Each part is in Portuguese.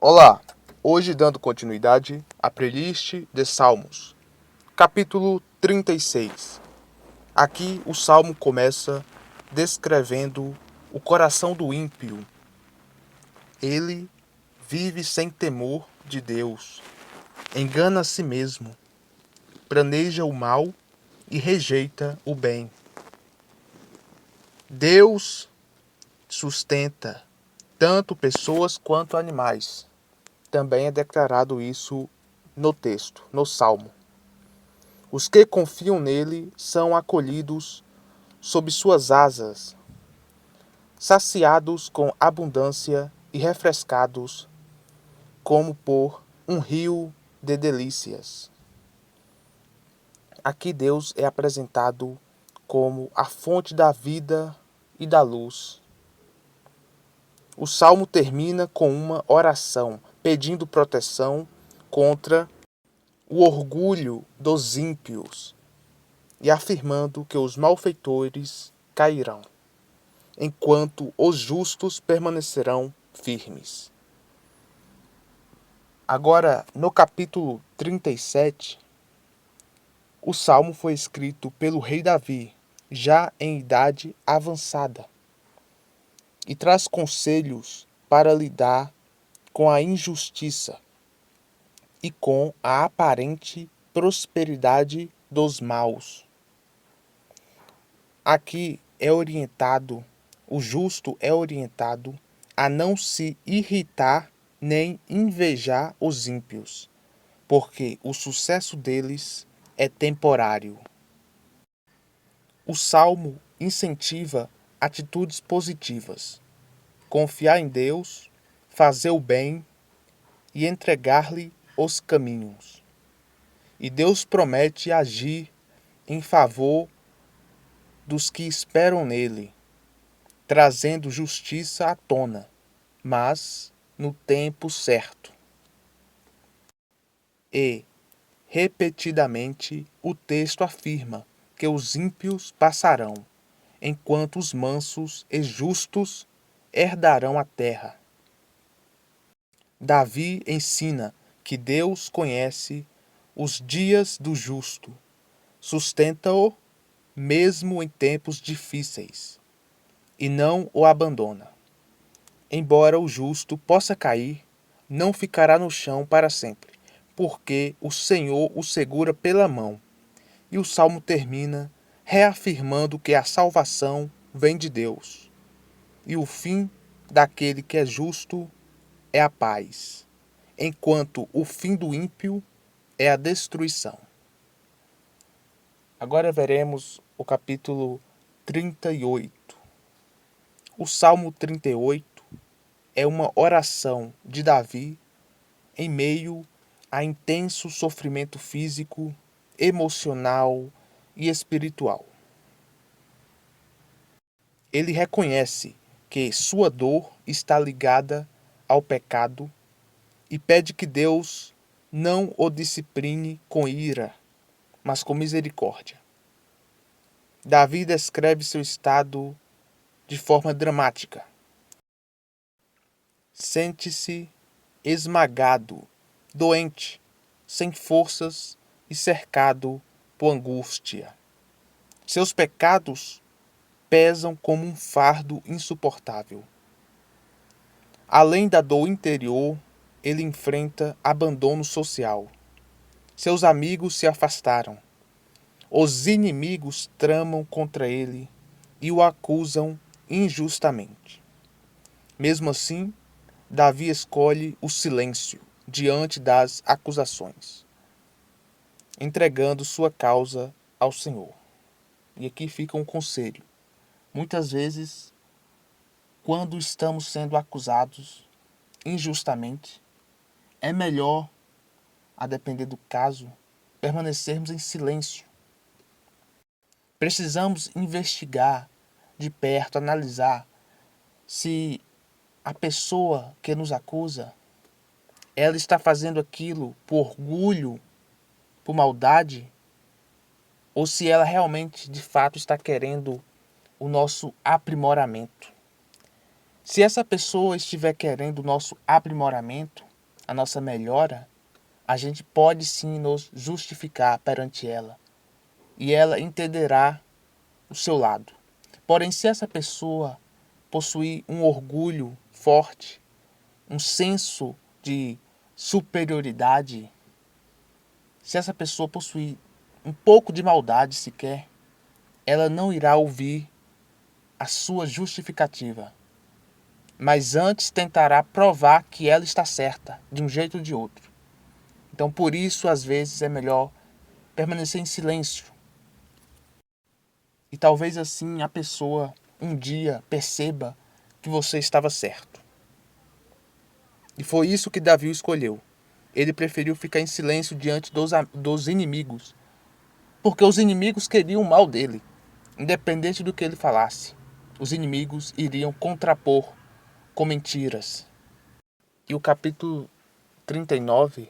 Olá, hoje dando continuidade à playlist de Salmos, capítulo 36. Aqui o Salmo começa descrevendo o coração do ímpio. Ele vive sem temor de Deus, engana a si mesmo, planeja o mal e rejeita o bem. Deus sustenta tanto pessoas quanto animais. Também é declarado isso no texto, no Salmo. Os que confiam nele são acolhidos sob suas asas, saciados com abundância e refrescados como por um rio de delícias. Aqui Deus é apresentado como a fonte da vida e da luz. O salmo termina com uma oração pedindo proteção contra o orgulho dos ímpios e afirmando que os malfeitores cairão, enquanto os justos permanecerão firmes. Agora, no capítulo 37, o salmo foi escrito pelo rei Davi, já em idade avançada, e traz conselhos para lidar com a injustiça e com a aparente prosperidade dos maus. Aqui é orientado, o justo é orientado a não se irritar nem invejar os ímpios, porque o sucesso deles é temporário. O salmo incentiva atitudes positivas, confiar em Deus, fazer o bem e entregar-lhe os caminhos. E Deus promete agir em favor dos que esperam nele, trazendo justiça à tona, mas no tempo certo. E, repetidamente, o texto afirma que os ímpios passarão, enquanto os mansos e justos herdarão a terra. Davi ensina que Deus conhece os dias do justo, sustenta-o mesmo em tempos difíceis, e não o abandona. Embora o justo possa cair, não ficará no chão para sempre, porque o Senhor o segura pela mão. E o salmo termina reafirmando que a salvação vem de Deus, e o fim daquele que é justo é a paz, enquanto o fim do ímpio é a destruição. Agora veremos o capítulo 38. O Salmo 38 é uma oração de Davi em meio a intenso sofrimento físico, emocional e espiritual. Ele reconhece que sua dor está ligada ao pecado e pede que Deus não o discipline com ira, mas com misericórdia. Davi descreve seu estado de forma dramática. Sente-se esmagado, doente, sem forças e cercado por angústia. Seus pecados pesam como um fardo insuportável. Além da dor interior, ele enfrenta abandono social. Seus amigos se afastaram. Os inimigos tramam contra ele e o acusam injustamente. Mesmo assim, Davi escolhe o silêncio diante das acusações, entregando sua causa ao Senhor. E aqui fica um conselho. Muitas vezes, quando estamos sendo acusados injustamente, é melhor, a depender do caso, permanecermos em silêncio. Precisamos investigar de perto, analisar se a pessoa que nos acusa, ela está fazendo aquilo por orgulho, por maldade, ou se ela realmente, de fato, está querendo o nosso aprimoramento. Se essa pessoa estiver querendo o nosso aprimoramento, a nossa melhora, a gente pode sim nos justificar perante ela. E ela entenderá o seu lado. Porém, se essa pessoa possuir um orgulho forte, um senso de superioridade, se essa pessoa possuir um pouco de maldade sequer, ela não irá ouvir a sua justificativa, mas antes tentará provar que ela está certa, de um jeito ou de outro. Então, por isso, às vezes, é melhor permanecer em silêncio. E talvez assim a pessoa um dia perceba que você estava certo. E foi isso que Davi escolheu. Ele preferiu ficar em silêncio diante dos inimigos, porque os inimigos queriam o mal dele. Independente do que ele falasse, os inimigos iriam contrapor com mentiras. E o capítulo 39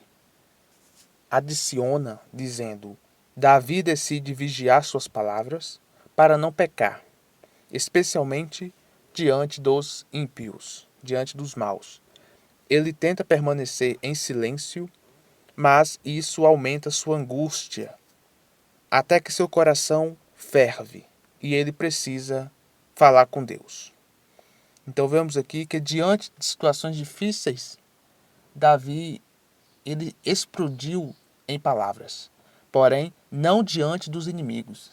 adiciona dizendo: Davi decide vigiar suas palavras para não pecar, especialmente diante dos ímpios, diante dos maus. Ele tenta permanecer em silêncio, mas isso aumenta sua angústia, até que seu coração ferve e ele precisa falar com Deus. Então vemos aqui que diante de situações difíceis, Davi ele explodiu em palavras, porém não diante dos inimigos,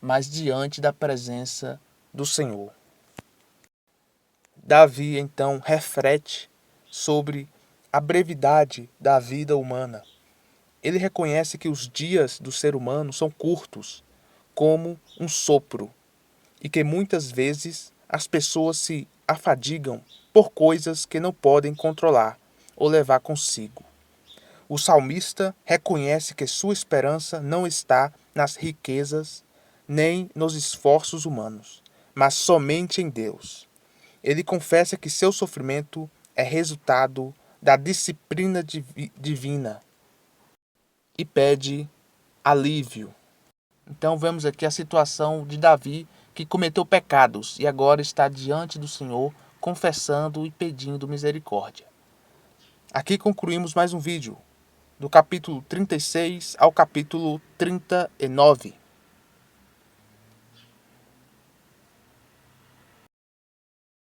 mas diante da presença do Senhor. Davi então reflete sobre a brevidade da vida humana. Ele reconhece que os dias do ser humano são curtos, como um sopro, e que muitas vezes as pessoas se afadigam por coisas que não podem controlar ou levar consigo. O salmista reconhece que sua esperança não está nas riquezas nem nos esforços humanos, mas somente em Deus. Ele confessa que seu sofrimento é resultado da disciplina divina e pede alívio. Então vemos aqui a situação de Davi, que cometeu pecados e agora está diante do Senhor, confessando e pedindo misericórdia. Aqui concluímos mais um vídeo, do capítulo 36 ao capítulo 39.